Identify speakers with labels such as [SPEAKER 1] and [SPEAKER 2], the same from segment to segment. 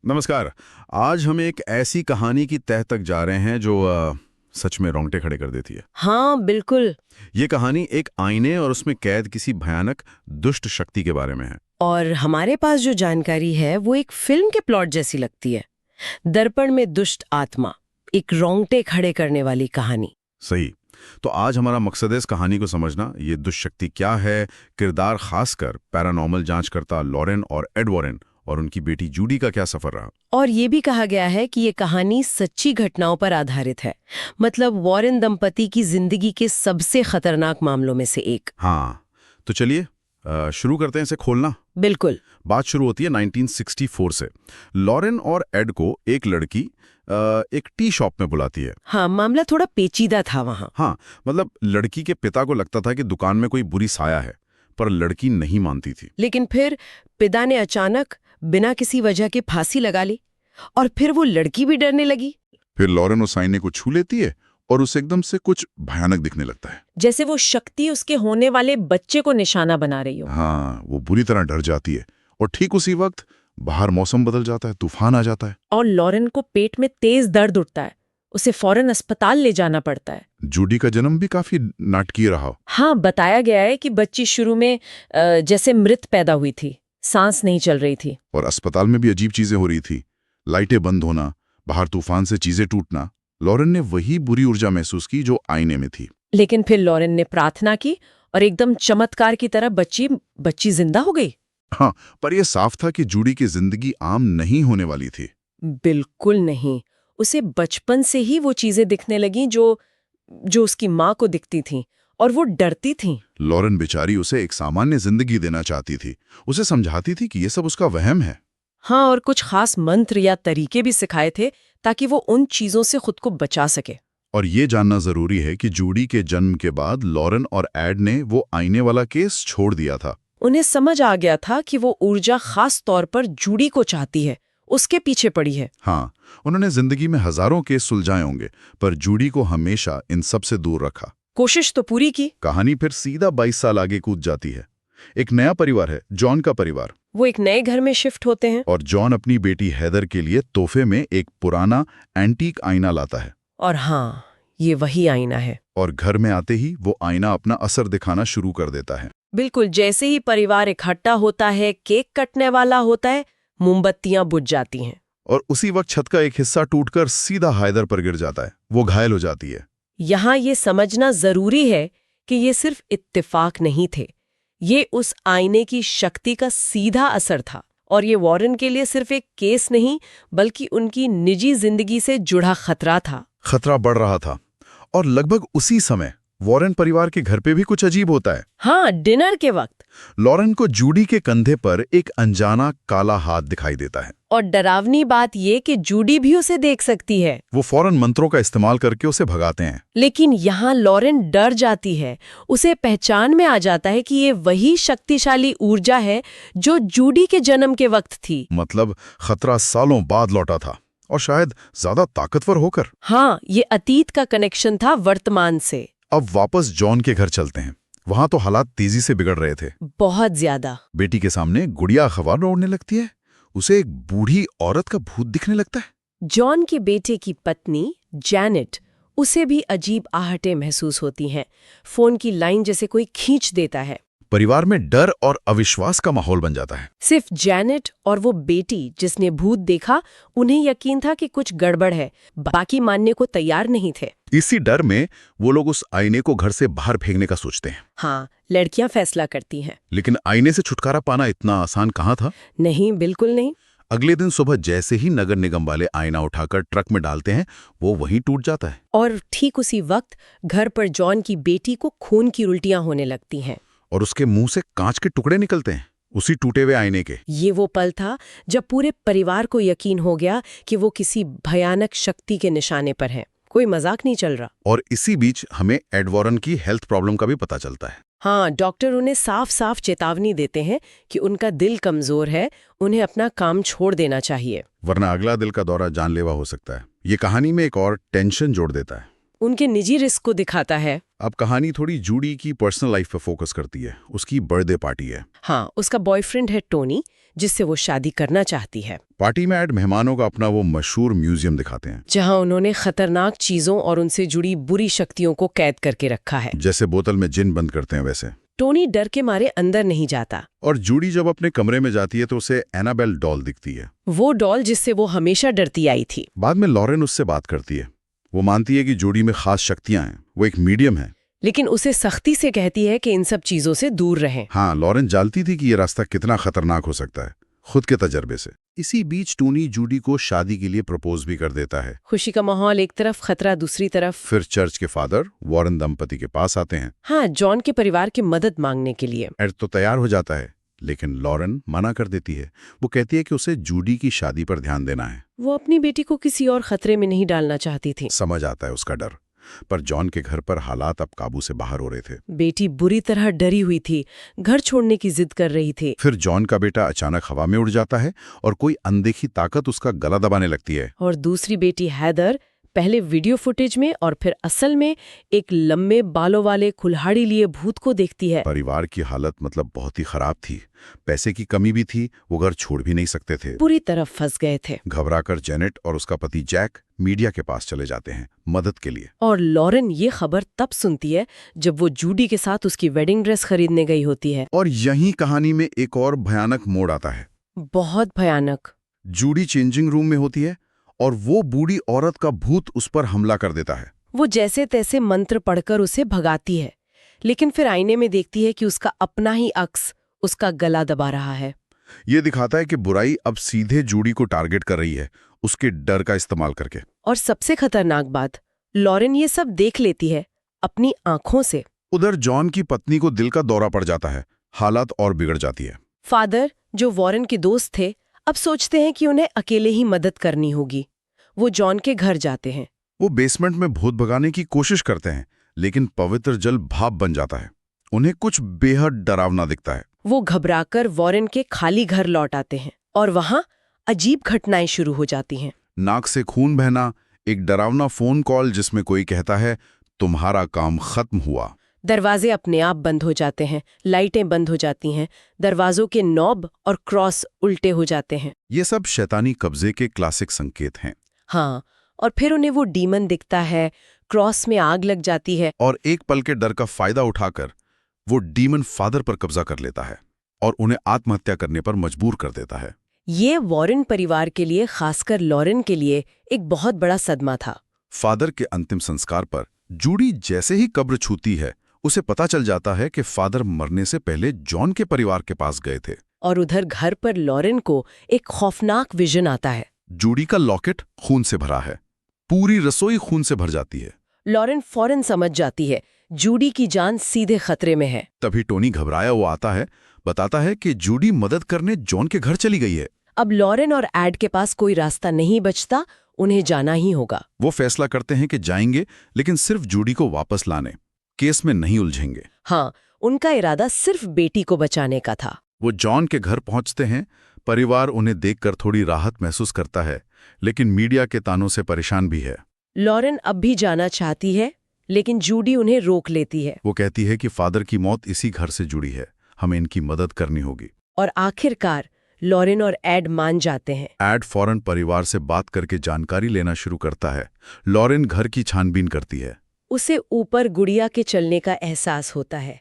[SPEAKER 1] नमस्कार। आज हम एक ऐसी कहानी की तह तक जा रहे हैं जो सच में रोंगटे खड़े कर देती है।
[SPEAKER 2] हाँ बिल्कुल।
[SPEAKER 1] ये कहानी एक आईने और उसमें कैद किसी भयानक दुष्ट शक्ति के बारे में है।
[SPEAKER 2] और हमारे पास जो जानकारी है वो एक फिल्म के प्लॉट जैसी लगती है। दर्पण में दुष्ट आत्मा, एक रोंगटे खड़े करने वाली कहानी।
[SPEAKER 1] सही। तो आज हमारा मकसद है इस कहानी को समझना। ये दुष्ट शक्ति क्या है, किरदार खासकर पैरानॉर्मल जांचकर्ता लॉरेन और एड वॉरेन और उनकी बेटी जूडी का क्या सफर रहा।
[SPEAKER 2] और ये भी कहा गया है कि ये कहानी सच्ची घटनाओं पर आधारित है, मतलब वॉरेन दंपति की जिंदगी के सबसे खतरनाक मामलों में से एक।
[SPEAKER 1] हाँ, तो चलिए शुरू करते हैं इसे खोलना।
[SPEAKER 2] बिल्कुल।
[SPEAKER 1] बात शुरू होती है 1964 से। लॉरेन और एड को एक लड़की एक टी शॉप में बुलाती है।
[SPEAKER 2] हाँ, मामला थोड़ा पेचीदा था वहाँ।
[SPEAKER 1] हाँ, मतलब लड़की के पिता को लगता था कि दुकान में कोई बुरी साया है, पर लड़की नहीं मानती थी।
[SPEAKER 2] लेकिन फिर पिता ने अचानक बिना किसी वजह के फांसी लगा ली और फिर वो लड़की भी डरने लगी।
[SPEAKER 3] फिर लॉरेन उस आईने को छू लेती है और उसे एकदम से कुछ भयानक दिखने लगता है,
[SPEAKER 4] जैसे वो शक्ति उसके होने वाले बच्चे को निशाना बना रही हो।
[SPEAKER 3] हाँ, वो बुरी तरह डर जाती है और ठीक उसी वक्त बाहर मौसम बदल जाता है, तूफान आ जाता है।
[SPEAKER 4] और लॉरेन को पेट में तेज दर्द उठता है, उसे फौरन अस्पताल ले जाना पड़ता है।
[SPEAKER 3] जूडी का जन्म भी काफी नाटकीय रहा।
[SPEAKER 4] हाँ, बताया गया है कि बच्ची शुरू में जैसे मृत पैदा हुई थी, सांस नहीं चल रही थी।
[SPEAKER 3] और अस्पताल में भी अजीब चीजें हो रही थी, लाइटें बंद होना, बाहर तूफान से चीजें टूटना। लॉरेन ने वही बुरी ऊर्जा महसूस की जो आईने में थी।
[SPEAKER 4] लेकिन फिर लॉरेन ने प्रार्थना की और एकदम चमत्कार की तरह बच्ची जिंदा हो गई।
[SPEAKER 3] हाँ, पर यह साफ था कि जूडी की जिंदगी आम नहीं होने वाली थी।
[SPEAKER 4] बिल्कुल नहीं। उसे बचपन से ही वो चीजें दिखने लगीं जो उसकी माँ को दिखती थीं, और वो डरती थीं।
[SPEAKER 3] लॉरेन बेचारी उसे एक सामान्य जिंदगी देना चाहती थी, उसे समझाती थी कि ये सब उसका वहम है।
[SPEAKER 4] हाँ, और कुछ खास मंत्र या तरीके भी सिखाए थे ताकि वो उन चीजों से खुद को बचा सके।
[SPEAKER 3] और ये जानना जरूरी है कि जूडी के जन्म के बाद लॉरेन और एड ने वो आईने वाला केस छोड़ दिया था।
[SPEAKER 4] उन्हें समझ आ गया था कि वो ऊर्जा खास तौर पर जूडी को चाहती है, उसके पीछे पड़ी है।
[SPEAKER 3] हाँ, उन्होंने जिंदगी में हजारों केस सुलझाए होंगे, पर जूडी को हमेशा इन सब से दूर रखा।
[SPEAKER 4] कोशिश तो पूरी की।
[SPEAKER 3] कहानी फिर सीधा 22 साल आगे कूद जाती है। एक नया परिवार है, जॉन का परिवार।
[SPEAKER 4] वो एक नए घर में शिफ्ट होते हैं
[SPEAKER 3] और जॉन अपनी बेटी हैदर के लिए तोहफे में एक पुराना एंटीक आईना लाता है।
[SPEAKER 4] और हाँ, ये वही आईना है।
[SPEAKER 3] और घर में आते ही वो आईना अपना असर दिखाना शुरू कर देता है।
[SPEAKER 4] बिल्कुल, जैसे ही परिवार इकट्ठा होता है, केक कटने वाला होता है, मोमबत्तियां बुझ जाती हैं।
[SPEAKER 3] और उसी वक्त छत का एक हिस्सा टूटकर सीधा हैदर पर गिर जाता है। वो घायल हो जाती है।
[SPEAKER 4] यहाँ ये समझना जरूरी है कि ये सिर्फ इत्तेफाक नहीं थे, ये उस आईने की शक्ति का सीधा असर था। और ये वॉरेन के लिए सिर्फ एक केस नहीं, बल्कि उनकी निजी जिंदगी से जुड़ा खतरा था।
[SPEAKER 3] खतरा बढ़ रहा था। और लगभग उसी समय वॉरेन परिवार के घर पे भी कुछ अजीब होता है।
[SPEAKER 4] हाँ, डिनर के वक्त
[SPEAKER 3] लॉरेन को जूडी के कंधे पर एक अनजाना काला हाथ दिखाई देता है।
[SPEAKER 4] और डरावनी बात ये कि जूडी भी उसे देख सकती है।
[SPEAKER 3] वो फौरन मंत्रों का इस्तेमाल करके उसे भगाते हैं।
[SPEAKER 4] लेकिन यहाँ लॉरेन डर जाती है। उसे पहचान में आ जाता है कि ये वही शक्तिशाली ऊर्जा है जो जूडी के जन्म के वक्त थी।
[SPEAKER 3] मतलब खतरा सालों बाद लौटा था, और शायद ज्यादा ताकतवर होकर।
[SPEAKER 4] हाँ, ये अतीत का कनेक्शन था वर्तमान से।
[SPEAKER 3] अब वापस जॉन के घर चलते हैं। वहां तो हालात तेजी से बिगड़ रहे थे।
[SPEAKER 4] बहुत ज्यादा।
[SPEAKER 3] बेटी के सामने गुड़िया अखबार दौड़ने लगती है। उसे एक बूढ़ी औरत का भूत दिखने लगता है।
[SPEAKER 4] जॉन के बेटे की पत्नी जैनेट, उसे भी अजीब आहटें महसूस होती हैं। फोन की लाइन जैसे कोई खींच देता है।
[SPEAKER 3] परिवार में डर और अविश्वास का माहौल बन जाता है।
[SPEAKER 4] सिर्फ जैनेट और वो बेटी जिसने भूत देखा, उन्हें यकीन था कि कुछ गड़बड़ है, बाकी मानने को तैयार नहीं थे।
[SPEAKER 3] इसी डर में वो लोग उस आईने को घर से बाहर फेंकने का सोचते हैं।
[SPEAKER 4] हाँ, लड़कियां फैसला करती हैं।
[SPEAKER 3] लेकिन आईने से छुटकारा पाना इतना आसान कहाँ था।
[SPEAKER 4] नहीं, बिल्कुल नहीं।
[SPEAKER 3] अगले दिन सुबह जैसे ही नगर निगम वाले आईना उठाकर ट्रक में डालते हैं, वो वहीं टूट जाता है।
[SPEAKER 4] और ठीक उसी वक्त घर पर जॉन की बेटी को खून की उल्टियां होने लगती हैं।
[SPEAKER 3] और उसके मुंह से कांच के टुकड़े निकलते हैं, उसी टूटे हुए आईने के।
[SPEAKER 4] ये वो पल था जब पूरे परिवार को यकीन हो गया कि वो किसी भयानक शक्ति के निशाने पर है। कोई मजाक नहीं चल रहा।
[SPEAKER 3] और इसी बीच हमें एड वॉरेन की हेल्थ प्रॉब्लम का भी पता चलता है।
[SPEAKER 4] हाँ, डॉक्टर उन्हें साफ साफ चेतावनी देते हैं कि उनका दिल कमजोर है, उन्हें अपना काम छोड़ देना चाहिए,
[SPEAKER 3] वरना अगला दिल का दौरा जानलेवा हो सकता है। ये कहानी में एक और टेंशन जोड़ देता है।
[SPEAKER 4] उनके निजी रिस्क को दिखाता है।
[SPEAKER 3] अब कहानी थोड़ी जूडी की पर्सनल लाइफ पर फोकस करती है। उसकी बर्थडे पार्टी है।
[SPEAKER 4] हाँ, उसका बॉयफ्रेंड है टोनी, जिससे वो शादी करना चाहती है।
[SPEAKER 3] पार्टी में ऐड मेहमानों का अपना वो मशहूर म्यूजियम दिखाते हैं,
[SPEAKER 4] जहाँ उन्होंने खतरनाक चीजों और उनसे जुड़ी बुरी शक्तियों को कैद करके रखा है।
[SPEAKER 3] जैसे बोतल में जिन बंद करते हैं वैसे।
[SPEAKER 4] टोनी डर के मारे अंदर नहीं जाता।
[SPEAKER 3] और जूडी जब अपने कमरे में जाती है तो उसे एनाबेल डॉल दिखती है,
[SPEAKER 4] वो डॉल जिससे वो हमेशा डरती आई थी।
[SPEAKER 3] बाद में लॉरेन उससे बात करती है। वो मानती है कि जूडी में खास शक्तियां हैं, वो एक मीडियम है,
[SPEAKER 4] लेकिन उसे सख्ती से कहती है कि इन सब चीजों से दूर रहें।
[SPEAKER 3] हाँ, लॉरेन जानती थी कि ये रास्ता कितना खतरनाक हो सकता है, खुद के तजर्बे से। इसी बीच टोनी जूडी को शादी के लिए प्रपोज भी कर देता है।
[SPEAKER 4] खुशी का माहौल एक तरफ, खतरा दूसरी तरफ।
[SPEAKER 3] फिर चर्च के फादर वॉरेन दंपति के पास आते हैं।
[SPEAKER 4] हाँ, जॉन के परिवार की मदद मांगने के लिए।
[SPEAKER 3] एड तो तैयार हो जाता है, लेकिन लॉरेन मना कर देती है। वो कहती है कि उसे जूडी की शादी पर ध्यान देना है।
[SPEAKER 4] वो अपनी बेटी को किसी और खतरे में नहीं डालना चाहती थी।
[SPEAKER 3] समझ आता है उसका डर, पर जॉन के घर पर हालात अब काबू से बाहर हो रहे थे।
[SPEAKER 4] बेटी बुरी तरह डरी हुई थी, घर छोड़ने की जिद कर रही थी।
[SPEAKER 3] फिर जॉन का बेटा अचानक हवा में उड़ जाता है और कोई अनदेखी ताकत उसका गला दबाने लगती है।
[SPEAKER 4] और दूसरी बेटी हैदर पहले वीडियो फुटेज में और फिर असल में एक लंबे बालों वाले कुल्हाड़ी लिए भूत को देखती है।
[SPEAKER 3] परिवार की हालत मतलब बहुत ही खराब थी। पैसे की कमी भी थी, वो घर छोड़ भी नहीं सकते थे।
[SPEAKER 4] पूरी तरह फंस गए थे।
[SPEAKER 3] घबराकर जेनेट और उसका पति जैक मीडिया के पास चले जाते हैं मदद के लिए।
[SPEAKER 4] और लॉरेन ये खबर तब सुनती है जब वो जूडी के साथ उसकी वेडिंग ड्रेस खरीदने गई होती है।
[SPEAKER 3] और यहीं कहानी में एक और भयानक मोड़ आता है।
[SPEAKER 4] बहुत भयानक।
[SPEAKER 3] जूडी चेंजिंग रूम में होती है और वो बूढ़ी औरत का भूत उस पर हमला कर देता है।
[SPEAKER 4] वो जैसे तैसे मंत्र पढ़कर उसे भगाती है, लेकिन फिर आईने में देखती है कि उसका अपना ही अक्स उसका गला दबा रहा है।
[SPEAKER 3] ये दिखाता है कि बुराई अब सीधे जूडी को टारगेट कर रही है, उसके डर का इस्तेमाल करके।
[SPEAKER 4] और सबसे खतरनाक बात, लॉरेन ये सब देख लेती है अपनी आंखों से।
[SPEAKER 3] उधर जॉन की पत्नी को दिल का दौरा पड़ जाता है, हालात और बिगड़ जाती है।
[SPEAKER 4] फादर, जो वॉरेन के दोस्त थे, अब सोचते हैं कि उन्हें अकेले ही मदद करनी होगी। वो जॉन के घर जाते हैं।
[SPEAKER 3] वो बेसमेंट में भूत भगाने की कोशिश करते हैं, लेकिन पवित्र जल भाप बन जाता है। उन्हें कुछ बेहद डरावना दिखता है।
[SPEAKER 4] वो घबराकर वॉरेन के खाली घर लौट आते हैं और वहां अजीब घटनाएं शुरू हो जाती हैं।
[SPEAKER 3] नाक से खून बहना, एक डरावना फोन कॉल जिसमें कोई कहता है तुम्हारा काम खत्म हुआ।
[SPEAKER 4] दरवाजे अपने आप बंद हो जाते हैं, लाइटें बंद हो जाती हैं, दरवाजों के नॉब और क्रॉस उल्टे हो जाते हैं।
[SPEAKER 3] ये सब शैतानी कब्जे के क्लासिक संकेत हैं।
[SPEAKER 4] हाँ, और फिर उन्हें वो डीमन दिखता है, क्रॉस में आग लग जाती है।
[SPEAKER 3] और एक पल के डर का फायदा उठाकर वो डीमन फादर पर कब्जा कर लेता है और उन्हें आत्महत्या करने पर मजबूर कर देता है।
[SPEAKER 4] ये वॉरेन परिवार के लिए, खासकर लॉरेन के लिए, एक बहुत बड़ा सदमा था।
[SPEAKER 3] फादर के अंतिम संस्कार पर जूडी जैसे ही कब्र छूती है, उसे पता चल जाता है कि फादर मरने से पहले जॉन के परिवार के पास गए थे।
[SPEAKER 4] और उधर घर पर लॉरेन को एक खौफनाक विजन आता है।
[SPEAKER 3] जूडी का लॉकेट खून से भरा है, पूरी रसोई खून से भर जाती है।
[SPEAKER 4] लॉरेन फौरन समझ जाती है जूडी की जान सीधे खतरे में है।
[SPEAKER 3] तभी टोनी घबराया हुआ आता है, बताता है कि जूडी मदद करने जॉन के घर चली गई है।
[SPEAKER 4] अब लॉरेन और एड के पास कोई रास्ता नहीं बचता, उन्हें जाना ही होगा।
[SPEAKER 3] वो फैसला करते हैं कि जाएंगे, लेकिन सिर्फ जूडी को वापस लाने, केस में नहीं उलझेंगे।
[SPEAKER 4] हाँ, उनका इरादा सिर्फ बेटी को बचाने का था।
[SPEAKER 3] वो जॉन के घर पहुंचते हैं। परिवार उन्हें देखकर थोड़ी राहत महसूस करता है, लेकिन मीडिया के तानों से परेशान भी है।
[SPEAKER 4] लॉरेन अब भी जाना चाहती है, लेकिन जूडी उन्हें रोक लेती है।
[SPEAKER 3] वो कहती है कि फादर की मौत इसी घर से जुड़ी है, हमें इनकी मदद करनी होगी।
[SPEAKER 4] और आखिरकार लॉरेन और एड मान जाते हैं।
[SPEAKER 3] एड फौरन परिवार से बात करके जानकारी लेना शुरू करता है। लॉरेन घर की छानबीन करती है।
[SPEAKER 4] उसे ऊपर गुड़िया के चलने का एहसास होता है।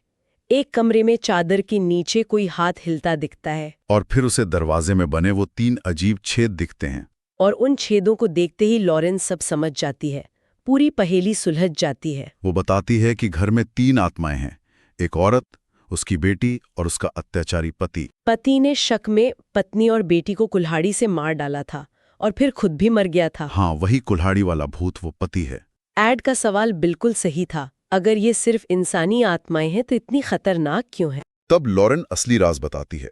[SPEAKER 4] एक कमरे में चादर के नीचे कोई हाथ हिलता दिखता है।
[SPEAKER 3] और फिर उसे दरवाजे में बने वो 3 अजीब छेद दिखते हैं।
[SPEAKER 4] और उन छेदों को देखते ही लॉरेन सब समझ जाती है। पूरी पहेली सुलझ जाती है।
[SPEAKER 3] वो बताती है कि घर में 3 आत्माएं हैं, एक औरत, उसकी बेटी और उसका अत्याचारी पति।
[SPEAKER 4] पति ने शक में पत्नी और बेटी को कुल्हाड़ी से मार डाला था और फिर खुद भी मर गया था।
[SPEAKER 3] हाँ, वही कुल्हाड़ी वाला भूत वो पति है।
[SPEAKER 4] एड का सवाल बिल्कुल सही था। अगर ये सिर्फ इंसानी आत्माएं हैं तो इतनी खतरनाक क्यों है?
[SPEAKER 3] तब लॉरेन असली राज बताती है।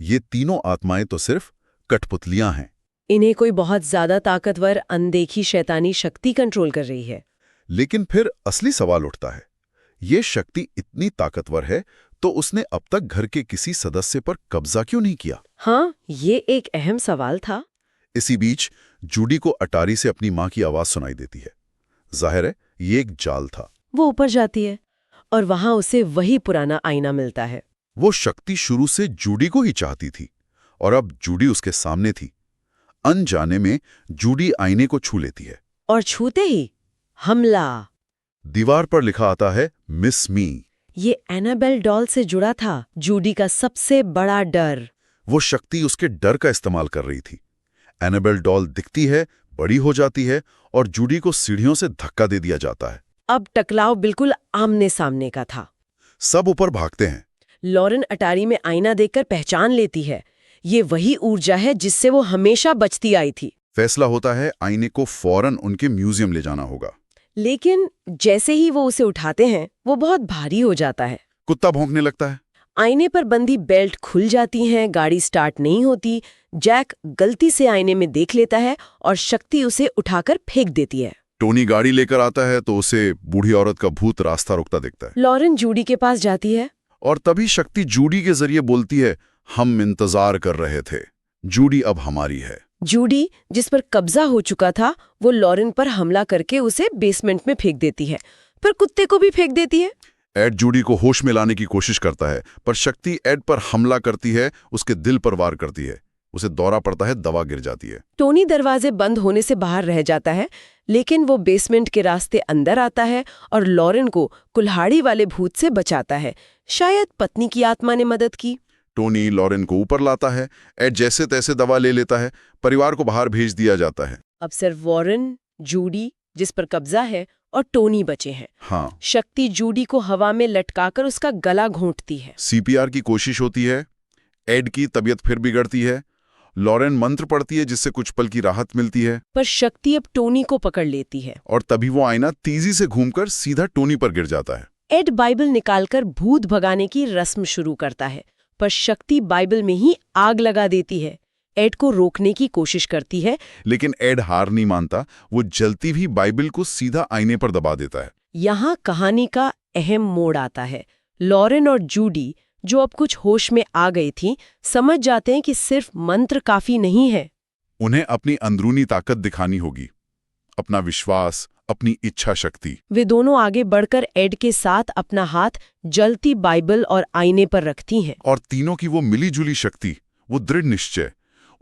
[SPEAKER 3] ये तीनों आत्माएं तो सिर्फ कठपुतलियां हैं।
[SPEAKER 4] इन्हें कोई बहुत ज्यादा ताकतवर अनदेखी शैतानी शक्ति कंट्रोल कर रही है।
[SPEAKER 3] लेकिन फिर असली सवाल उठता है, ये शक्ति इतनी ताकतवर है तो उसने अब तक घर के किसी सदस्य पर कब्जा क्यों नहीं किया?
[SPEAKER 4] हाँ, ये एक अहम सवाल था।
[SPEAKER 3] इसी बीच जूडी को अटारी से अपनी मां की आवाज सुनाई देती है। जाहिर है ये एक जाल था।
[SPEAKER 4] वो ऊपर जाती है और वहां उसे वही पुराना आईना मिलता है।
[SPEAKER 3] वो शक्ति शुरू से जूडी को ही चाहती थी और अब जूडी उसके सामने थी। अनजाने में जूडी आईने को छू लेती है
[SPEAKER 4] और छूते ही हमला।
[SPEAKER 3] दीवार पर लिखा आता है मिस मी।
[SPEAKER 4] ये एनाबेल डॉल से जुड़ा था, जूडी का सबसे बड़ा डर।
[SPEAKER 3] वो शक्ति उसके डर का इस्तेमाल कर रही थी। एनाबेल डॉल दिखती है, बड़ी हो जाती है और जूडी को सीढ़ियों से धक्का दे दिया जाता है।
[SPEAKER 4] अब टकराव बिल्कुल आमने सामने का था।
[SPEAKER 3] सब ऊपर भागते हैं।
[SPEAKER 4] लॉरेन अटारी में आईना देखकर पहचान लेती है, ये वही ऊर्जा है जिससे वो हमेशा बचती आई थी।
[SPEAKER 3] फैसला होता है आईने को फौरन उनके म्यूजियम ले जाना होगा।
[SPEAKER 4] लेकिन जैसे ही वो उसे उठाते हैं, वो बहुत भारी हो जाता है।
[SPEAKER 3] कुत्ता भौंकने लगता है।
[SPEAKER 4] आईने पर बंधी बेल्ट खुल जाती हैं, गाड़ी स्टार्ट नहीं होती। जैक गलती से आईने में देख लेता है और शक्ति उसे उठाकर फेंक देती है।
[SPEAKER 3] टोनी गाड़ी लेकर आता है तो उसे बूढ़ी औरत का भूत रास्ता रोकता दिखता है।
[SPEAKER 4] लॉरेन जूडी के पास जाती है
[SPEAKER 3] और तभी शक्ति जूडी के जरिए बोलती है, हम इंतजार कर रहे थे, जूडी अब हमारी है।
[SPEAKER 4] जूडी, जिस पर कब्जा हो चुका था, वो लॉरेन पर हमला करके उसे बेसमेंट में फेंक देती है, फिर कुत्ते को भी फेंक देती है।
[SPEAKER 3] एड जूडी को होश में लाने की कोशिश करता है, पर शक्ति एड पर हमला करती है, उसके दिल पर वार करती है। उसे दौरा पड़ता है, दवा गिर जाती है।
[SPEAKER 4] टोनी दरवाजे बंद होने से बाहर रह जाता है, लेकिन वो बेसमेंट के रास्ते अंदर आता है और लॉरेन को कुल्हाड़ी वाले भूत से बचाता है। शायद पत्नी की आत्मा ने मदद की।
[SPEAKER 3] टोनी लॉरेन को ऊपर लाता है, एड जैसे तैसे दवा ले लेता है, परिवार को बाहर भेज दिया जाता है।
[SPEAKER 4] अब सिर्फ वॉरेन, जूडी जिस पर कब्जा है और टोनी बचे हैं।
[SPEAKER 3] हाँ।
[SPEAKER 4] शक्ति जूडी को हवा में लटकाकर उसका गला घोंटती है।
[SPEAKER 3] सीपीआर की कोशिश होती है। एड की तबीयत फिर बिगड़ती है। लॉरेन मंत्र पढ़ती है जिससे कुछ पल की राहत मिलती है,
[SPEAKER 4] पर शक्ति अब टोनी को पकड़ लेती है
[SPEAKER 3] और तभी वो आईना तेजी से घूमकर सीधा टोनी पर गिर जाता है।
[SPEAKER 4] एड बाइबल निकालकर भूत भगाने की रस्म शुरू करता है, पर शक्ति बाइबल में ही आग लगा देती है। एड को रोकने की कोशिश करती है,
[SPEAKER 3] लेकिन एड हार नहीं मानता। वो जलती हुई बाइबल को सीधा आईने पर दबा देता है।
[SPEAKER 4] यहाँ कहानी का अहम मोड़ आता है। लॉरेन और जूडी, जो अब कुछ होश में आ गई थी, समझ जाते हैं कि सिर्फ मंत्र काफी नहीं है।
[SPEAKER 3] उन्हें अपनी अंदरूनी ताकत दिखानी होगी, अपना विश्वास, अपनी इच्छा शक्ति।
[SPEAKER 4] वे दोनों आगे बढ़कर एड के साथ अपना हाथ जलती बाइबल और आईने पर रखती हैं।
[SPEAKER 3] और तीनों की वो मिलीजुली शक्ति, वो दृढ़ निश्चय,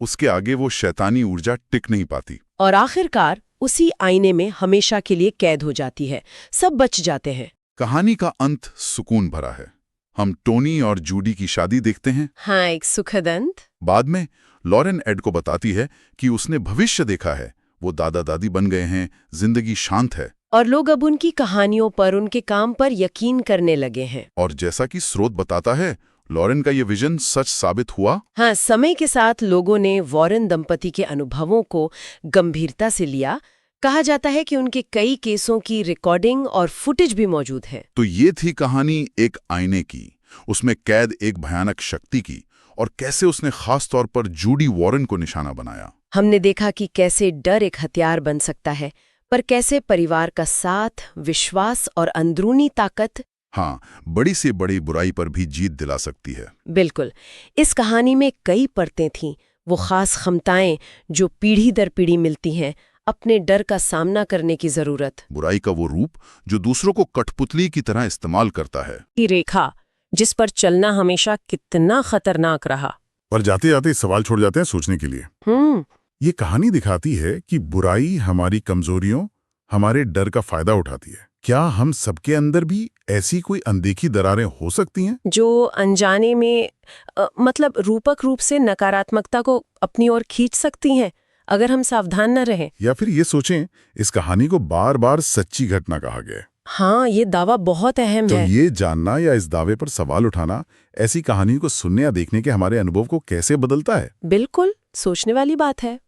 [SPEAKER 3] उसके आगे वो शैतानी ऊर्जा टिक नहीं पाती।
[SPEAKER 4] और आखिरकार उसी आईने में हमेशा के लिए कैद हो जाती है। सब बच जाते हैं।
[SPEAKER 3] कहानी का अंत सुकून भरा है। हम टोनी और जूडी की शादी देखते हैं।
[SPEAKER 4] हाँ, एक सुखद अंत।
[SPEAKER 3] बाद में लॉरेन एड को बताती है कि उसने भविष्य देखा है, वो दादा दादी बन गए हैं, जिंदगी शांत है।
[SPEAKER 4] और लोग अब उनकी कहानियों पर, उनके काम पर यकीन करने लगे हैं।
[SPEAKER 3] और जैसा कि स्रोत बताता है, लॉरेन का ये विजन सच साबित हुआ।
[SPEAKER 4] हाँ, समय के साथ लोगों ने वॉरेन दंपति के अनुभवों को गंभीरता से लिया। कहा जाता है कि उनके कई केसों की रिकॉर्डिंग और फुटेज भी मौजूद है।
[SPEAKER 3] तो ये थी कहानी एक आईने की, उसमें कैद एक भयानक शक्ति की, और कैसे उसने खास तौर पर जूडी वॉरेन को निशाना बनाया।
[SPEAKER 4] हमने देखा कि कैसे डर एक हथियार बन सकता है, पर कैसे परिवार का साथ, विश्वास और अंदरूनी ताकत,
[SPEAKER 3] हाँ, बड़ी से बड़ी बुराई पर भी जीत दिला सकती है।
[SPEAKER 4] बिल्कुल। इस कहानी में कई परतें थीं, वो खास क्षमताएं जो पीढ़ी दर पीढ़ी मिलती हैं, अपने डर का सामना करने की जरूरत,
[SPEAKER 3] बुराई का वो रूप जो दूसरों को कठपुतली की तरह इस्तेमाल करता है,
[SPEAKER 4] की रेखा जिस पर चलना हमेशा कितना खतरनाक रहा।
[SPEAKER 5] पर जाते जाते सवाल छोड़ जाते हैं सोचने के लिए। ये कहानी दिखाती है कि बुराई हमारी कमजोरियों, हमारे डर का फायदा उठाती है। क्या हम सबके अंदर भी ऐसी कोई अनदेखी दरारें हो सकती हैं
[SPEAKER 4] जो अनजाने में मतलब रूपक रूप से नकारात्मकता को अपनी ओर खींच सकती हैं, अगर हम सावधान न रहें?
[SPEAKER 5] या फिर ये सोचें, इस कहानी को बार बार सच्ची घटना कहा गया है।
[SPEAKER 4] हाँ, ये दावा बहुत अहम
[SPEAKER 5] तो
[SPEAKER 4] है।
[SPEAKER 5] ये जानना या इस दावे पर सवाल उठाना ऐसी कहानी को सुनने या देखने के हमारे अनुभव को कैसे बदलता है?
[SPEAKER 4] बिल्कुल सोचने वाली बात है।